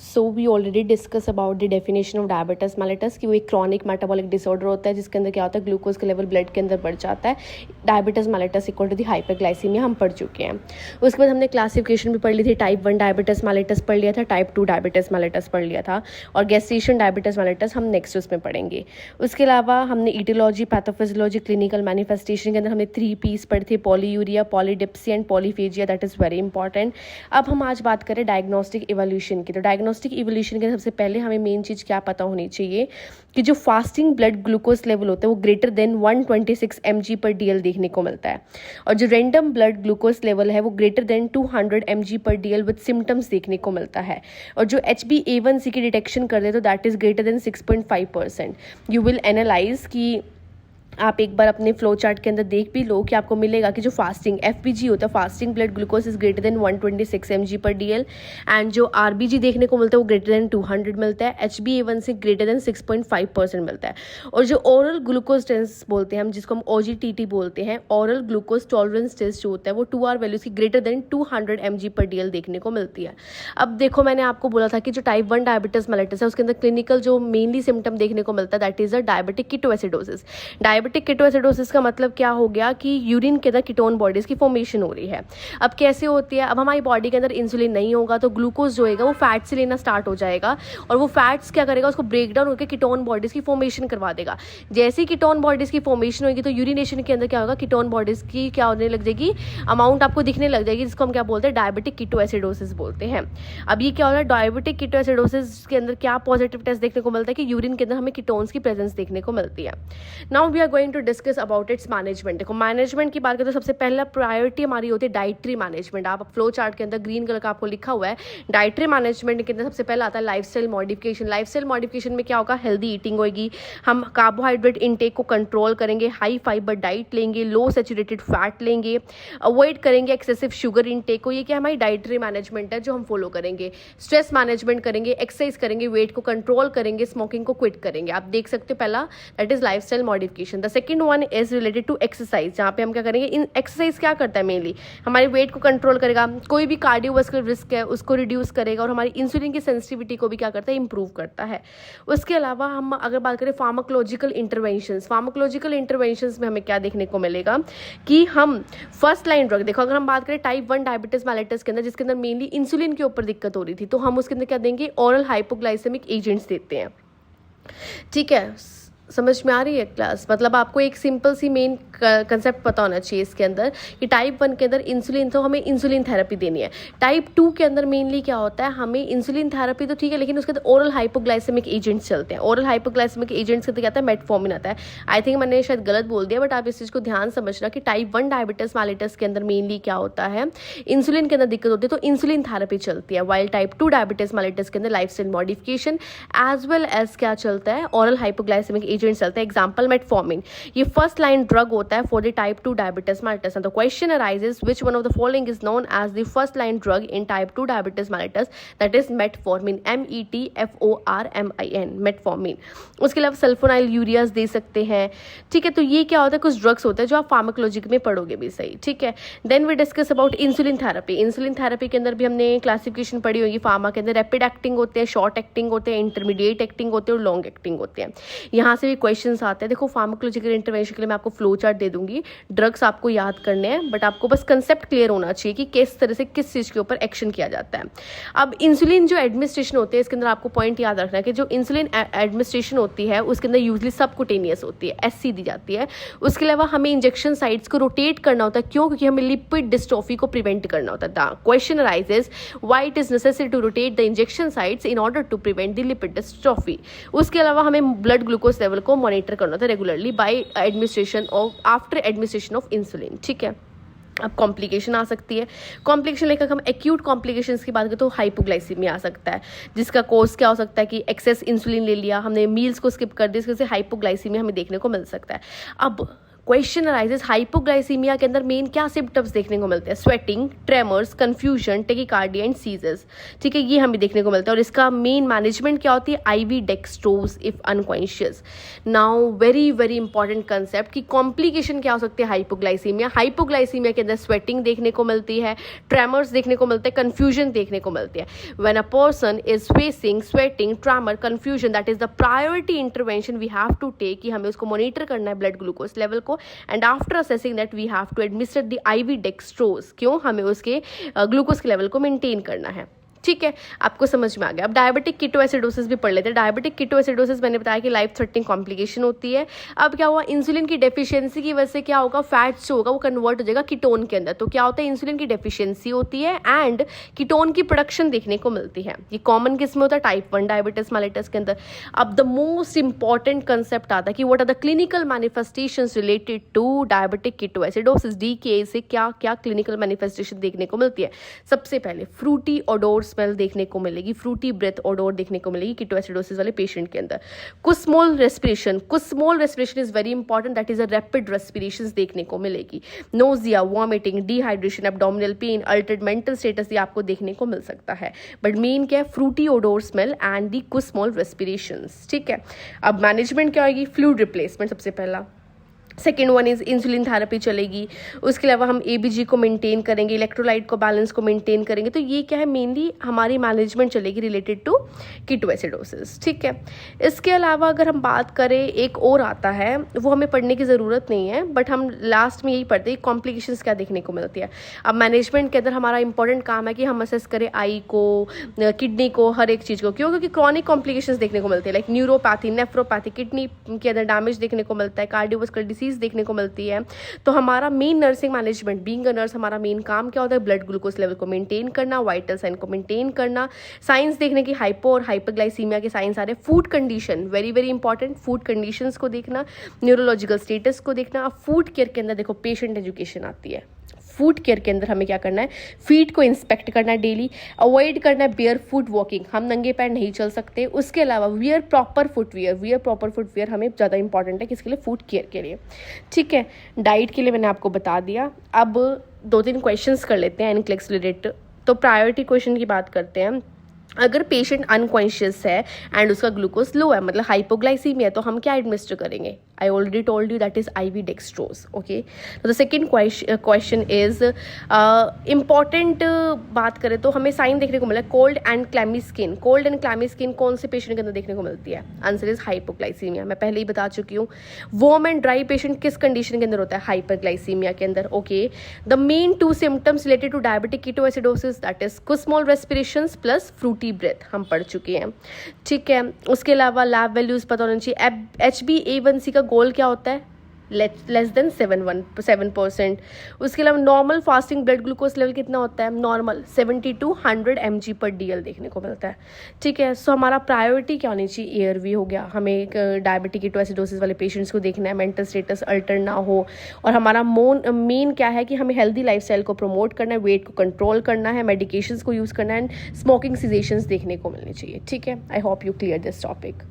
So we already discuss about the definition of diabetes mellitus कि वो एक chronic metabolic disorder होता है जिसके अंदर क्या होता है, ग्लूकोज का लेवल ब्लड के अंदर बढ़ जाता है। Diabetes mellitus equal to the hyperglycaemia हम पढ़ चुके हैं। उसके बाद हमने क्लासिफिकेशन भी पढ़ ली थी, टाइप 1 डायबिटीज मेलिटस पढ़ लिया था, टाइप 2 डायबिटीज मेलिटस पढ़ लिया था, और गेस्टेशन डायबिटीज मेलिटस हम नेक्स्ट उसमें पढ़ेंगे। उसके अलावा हमने ईटियोलॉजी, पैथोफिजियोलॉजी, क्लिनिकल मैनिफेस्टेशन के अंदर हमने 3 P's पढ़े थे, polyuria, polydipsia and polyphagia. That is very important. अब हम आज बात करें डायग्नोस्टिक इवोल्यूशन की। तो डायग्नोस्टिक इवोल्यूशन के सबसे पहले हमें मेन चीज़ क्या पता होनी चाहिए कि जो फास्टिंग ब्लड ग्लूकोज लेवल होता है वो ग्रेटर देन 126 mg/dl देखने को मिलता है, और जो रैंडम ब्लड ग्लूकोज लेवल है वो greater than 200 mg/dl with symptoms देखने को मिलता है, और जो HbA1c की डिटेक्शन कर दे तो that is greater than 6.5%। You will analyse कि आप एक बार अपने फ्लो चार्ट के अंदर देख भी लो कि आपको मिलेगा कि जो फास्टिंग FBG होता है, fasting blood glucose is greater than 126 mg/dl, and जो RBG देखने को मिलता है वो ग्रेटर देन 200 मिलता है, HbA1c ग्रेटर देन 6.5% मिलता है, और जो ओरल ग्लूकोज टेस्ट बोलते हैं हम, जिसको हम OGTT बोलते हैं, ओरल ग्लूकोज टॉलरेंस टेस्ट जो होता है वो 2R वैल्यूज की ग्रेटर देन 200 mg/dl देखने को मिलती है। अब देखो, मैंने आपको बोला था कि जो टाइप 1 डायबिटीज मेलिटस है उसके अंदर क्लिनिकल जो मेनली सिम्टम देखने को मिलता है that is a diabetic ketoacidosis. Diabetic ketoacidosis का मतलब क्या हो गया कि यूरिन के अंदर कीटोन बॉडीज की फॉर्मेशन हो रही है। अब कैसे होती है, अब हमारी बॉडी के अंदर इंसुलिन नहीं होगा तो ग्लूकोज जो होगा वो फैट से लेना स्टार्ट हो जाएगा, और वो फैट्स क्या करेगा, उसको ब्रेक डाउन होकर कीटोन बॉडीज की फॉर्मेशन करवा देगा। जैसे ही कीटोन बॉडीज की फॉर्मेशन होगी तो यूरिनेशन के अंदर क्या होगा, कीटोन बॉडीज की क्या होने लग जाएगी, अमाउंट आपको दिखने लग जाएगी, जिसको हम क्या बोलते हैं, डायबिटिक कीटोएसिडोसिस बोलते हैं। अब ये क्या होता है, डायबिटिक कीटोएसिडोसिस के अंदर क्या पॉजिटिव टेस्ट देखने को मिलता है कि यूरिन के अंदर हमें कीटोन्स की प्रेजेंस देखने को मिलती है। Now we are going to discuss about its management. देखो, मैनेजमेंट की बात करें तो सबसे पहला प्रायोरिटी हमारी होती है डाइटरी मैनेजमेंट। आप फ्लो चार्ट के अंदर ग्रीन कलर का आपको लिखा हुआ है, डाइटरी मैनेजमेंट के अंदर सबसे पहला आता है लाइफस्टाइल मॉडिफिकेशन। लाइफस्टाइल मॉडिफिकेशन में क्या होगा, हेल्दी ईटिंग होगी, हम कार्बोहाइड्रेट इनटेक को कंट्रोल करेंगे, हाई फाइबर डाइट लेंगे, लो सैचुरेटेड फैट लेंगे, अवॉइड करेंगे एक्सेसिव शुगर इनटेक को। ये क्या हमारी डाइटरी मैनेजमेंट है जो हम फॉलो करेंगे। स्ट्रेस मैनेजमेंट करेंगे, एक्सरसाइज करेंगे, वेट को कंट्रोल करेंगे, स्मोकिंग को क्विट करेंगे। आप देख सकते हो, पहला that is lifestyle modification. The second one is related to exercise, जहाँ पे हम क्या करेंगे, इन एक्सरसाइज क्या करता है, मेनली हमारे वेट को कंट्रोल करेगा, कोई भी कार्डियोवास्कुलर रिस्क है उसको रिड्यूस करेगा, और हमारी इंसुलिन की सेंसिटिविटी को भी क्या करता है, इंप्रूव करता है। उसके अलावा हम अगर बात करें फार्माकोलॉजिकल इंटरवेंशंस, फार्माकोलॉजिकल इंटरवेंशंस में हमें क्या देखने को मिलेगा कि हम फर्स्ट लाइन ड्रग, देखो अगर हम बात करें टाइप 1 डायबिटीज मेलिटस के अंदर जिसके अंदर मेनली इंसुलिन के ऊपर दिक्कत हो रही थी, तो हम उसके अंदर क्या देंगे, ओरल हाइपोग्लाइसेमिक एजेंट्स देते हैं। ठीक है, समझ में आ रही है क्लास? मतलब आपको एक सिंपल सी मेन कंसेप्ट पता होना चाहिए इसके अंदर कि टाइप 1 के अंदर इंसुलिन, तो हमें इंसुलिन थेरेपी देनी है। टाइप 2 के अंदर मेनली क्या होता है, हमें इंसुलिन थेरेपी तो ठीक है, लेकिन उसके अंदर ओरल हाइपोग्लाइसेमिक एजेंट्स चलते हैं। ओरल हाइपोग्लाइसेमिक एजेंट्स के अंदर क्या आता है, मेटफॉर्मिन आता है। आई थिंक मैंने शायद गलत बोल दिया, बट आप इस चीज़ को ध्यान समझना कि टाइप 1 डायबिटीज मेलिटस के अंदर मेनली क्या होता है, इंसुलिन के अंदर दिक्कत होती है तो इंसुलिन थेरेपी चलती है, वाइल टाइप 2 डायबिटीज मेलिटस के अंदर lifestyle modification as well as क्या चलता है, ओरल हाइपोग्लाइसेमिक एजेंट्स चलते हैं। एग्जाम्पल मेटफॉर्मिन, ये फर्स्ट लाइन ड्रग होता है for the type 2 diabetes mellitus, and the question arises which one of the following is known as the first line drug in type 2 diabetes mellitus, that is metformin, METFORMIN, metformin. उसके अलावा sulfonyl ureas दे सकते हैं। ठीक है, तो ये क्या होता है, कुछ ड्रग्स होते हैं जो आप फार्माकोलॉजी में पढ़ोगे भी सही। ठीक है, then we discuss about insulin therapy. Insulin therapy के अंदर भी हमने क्लासिफिकेशन पढ़ी होगी फार्मा के अंदर, रैपिड एक्टिंग होते हैं, शॉर्ट एक्टिंग होते हैं, इंटरमीडिएट एक्टिंग होते हैं और लॉन्ग एक्टिंग होते हैं। यहाँ से भी क्वेश्चन आते हैं। देखो, फार्माकोलॉजिकल इंटरवेंशन के लिए मैं आपको फ्लो चार्ट दे दूंगी, ड्रग्स आपको याद करने हैं, बट आपको बस कंसेप्ट क्लियर होना चाहिए कि किस तरह से किस चीज़ के ऊपर एक्शन किया जाता है। अब इंसुलिन जो एडमिनिस्ट्रेशन होती है, इसके अंदर आपको पॉइंट याद रखना है कि जो इंसुलिन एडमिनिस्ट्रेशन होती है उसके अंदर यूजली सबकुटेनियस होती है, SC दी जाती है। उसके अलावा हमें इंजेक्शन साइट्स को रोटेट करना होता है, क्यों? क्योंकि हमें लिपिड डिस्ट्रॉफी को प्रिवेंट करना होता है। The question arises why it is necessary to rotate the injection sites in order to prevent the lipid dystrophy. उसके अलावा हमें ब्लड ग्लूकोज लेवल को मॉनिटर करना होता है regularly by administration of, after administration of insulin. ठीक है, अब कॉम्प्लिकेशन आ सकती है। कॉम्प्लिकेशन लेकर हम एक्यूट कॉम्प्लिकेशंस की बात करें तो हाइपोग्लाइसीमिया आ सकता है, जिसका कोर्स क्या हो सकता है कि एक्सेस इंसुलिन ले लिया हमने, मील्स को स्किप कर दिया, इसके हाइपोग्लाइसीमिया हमें देखने को मिल सकता है। अब क्वेश्चन अराइजेस हाइपोग्लाइसीमिया के अंदर मेन क्या सिम्टम्स देखने को मिलते हैं, sweating, tremors, confusion, tachycardia and seizures, ठीक है, ये हमें देखने को मिलता है। और इसका मेन मैनेजमेंट क्या होती है, IV dextrose if unconscious. Now very very important concept कि कॉम्प्लिकेशन क्या हो सकते हैं हाइपोग्लाइसीमिया। हाइपोग्लाइसीमिया के अंदर स्वेटिंग देखने को मिलती है, ट्रेमर्स देखने को मिलते हैं, कंफ्यूजन देखने को मिलती है। When a person is facing sweating, tremor, confusion, that is the priority intervention we have to take, कि हमें उसको मॉनिटर करना है ब्लड ग्लूकोज लेवल को, and after assessing that we have to administer the IV dextrose. क्यों, हमें उसके glucose के लेवल को मेंटेन करना है, ठीक है, आपको समझ में आ गया। अब डायबिटिक कीटोएसिडोसिस भी पढ़ लेते हैं। डायबिटिक कीटोएसिडोसिस मैंने बताया कि लाइफ थ्रेटनिंग कॉम्प्लिकेशन होती है। अब क्या हुआ, इंसुलिन की डेफिशिएंसी की वजह से क्या होगा, फैट्स जो होगा वो कन्वर्ट हो जाएगा कीटोन के अंदर। तो क्या होता है, इंसुलिन की डेफिशिएंसी होती है एंड कीटोन की प्रोडक्शन देखने को मिलती है। ये कॉमन किस में होता है, टाइप 1 डायबिटीज मेलिटस के अंदर। अब द मोस्ट इंपॉर्टेंट कंसेप्ट आता है कि what are the clinical manifestations related to diabetic ketoacidosis, DKA से क्या क्या क्लिनिकल मैनिफेस्टेशन देखने को मिलती है। सबसे पहले फ्रूटी ओडोर स्मेल देखने को मिलेगी, फ्रूटी ब्रेथ ओडोर देखने को मिलेगी कीटोएसिडोसिस वाले पेशेंट के अंदर। Kussmaul respiration is very important, that is a rapid respiration देखने को मिलेगी। Nausea, vomiting, dehydration, abdominal pain, altered mental status, ये आपको देखने को मिल सकता है। बट मेन क्या है, fruity odour smell and the Kussmaul respirations, ठीक है। अब मैनेजमेंट क्या होगी, फ्लूइड रिप्लेसमेंट सबसे पहला। Second one is insulin therapy चलेगी। उसके अलावा हम ABG को मेंटेन करेंगे, इलेक्ट्रोलाइट को बैलेंस को मेंटेन करेंगे। तो ये क्या है, मेनली हमारी मैनेजमेंट चलेगी रिलेटेड टू कीटोएसिडोसिस, ठीक है। इसके अलावा अगर हम बात करें, एक और आता है, वो हमें पढ़ने की ज़रूरत नहीं है, बट हम लास्ट में यही पढ़ते हैं कॉम्प्लिकेशंस क्या देखने को मिलती है। अब मैनेजमेंट के अंदर हमारा इंपॉर्टेंट काम है कि हम असेस करें आई को, किडनी को, हर एक चीज़ को। क्यों, क्योंकि क्रॉनिक कॉम्प्लिकेशंस देखने को मिलती है, लाइक न्यूरोपैथी, नेफ्रोपैथी, किडनी के अंदर डैमेज देखने को मिलता है, कार्डियोवास्कुलर डिसीज देखने को मिलती है। तो हमारा main nursing management, being a nurse, हमारा मेन काम क्या होता है, ब्लड ग्लूकोज लेवल को मेंटेन करना, वाइटल साइन को मेंटेन करना, साइंस देखने की हाइपो और हाइपरग्लाइसीमिया के साइंस आ रहे, food condition, very very important, food conditions को देखना, न्यूरोलॉजिकल स्टेटस को देखना। अब फूड केयर के अंदर देखो पेशेंट एजुकेशन आती है। फूड केयर के अंदर हमें क्या करना है, फीड को इंस्पेक्ट करना है डेली, अवॉइड करना है बेयर फुट वॉकिंग, हम नंगे पैर नहीं चल सकते। उसके अलावा वियर प्रॉपर फुटवेयर हमें ज़्यादा इंपॉर्टेंट है, किसके लिए, फूड केयर के लिए, ठीक है। डाइट के लिए मैंने आपको बता दिया। अब 2-3 क्वेश्चंस कर लेते हैं एनक्लेक्स रिलेटेड। तो प्रायोरिटी क्वेश्चन की बात करते हैं। अगर पेशेंट अनकॉन्शियस है एंड उसका ग्लूकोज लो है, मतलब हाइपोग्लाइसीमिया है, तो हम क्या एडमिनिस्टर करेंगे, I already told you that is IV dextrose, okay. तो the second question is important, बात करें तो हमें साइन देखने को मिला cold and clammy skin. Cold and clammy skin कौन से पेशेंट के अंदर देखने को मिलती है, आंसर इज हाइपोग्लाइसीमिया, मैं पहले ही बता चुकी हूँ। वॉर्म एंड ड्राई पेशेंट किस कंडीशन के अंदर होता है, हाइपरग्लाइसीमिया के अंदर, okay. The main 2 symptoms related to diabetic ketoacidosis, that is Kussmaul respirations plus fruity breath, हम पढ़ चुके हैं, ठीक है। उसके अलावा लैब वैल्यूज पता होना चाहिए। HbA1c का गोल क्या होता है, लेस देन 7%। उसके अलावा normal fasting blood glucose level कितना होता है, नॉर्मल 70 to 100 mg/dl देखने को मिलता है, ठीक है। सो हमारा प्रायोरिटी क्या होनी चाहिए, ARV हो गया, हमें डायबिटिक कीटोएसिडोसिस वाले पेशेंट्स को देखना है, मेंटल स्टेटस अल्टर ना हो, और हमारा मेन क्या है कि हमें हेल्दी लाइफस्टाइल को प्रमोट करना है, वेट को कंट्रोल करना है, मेडिकेशंस को यूज़ करना है, एंड स्मोकिंग सीजेशंस देखने को मिलनी चाहिए, ठीक है। I hope you clear this topic.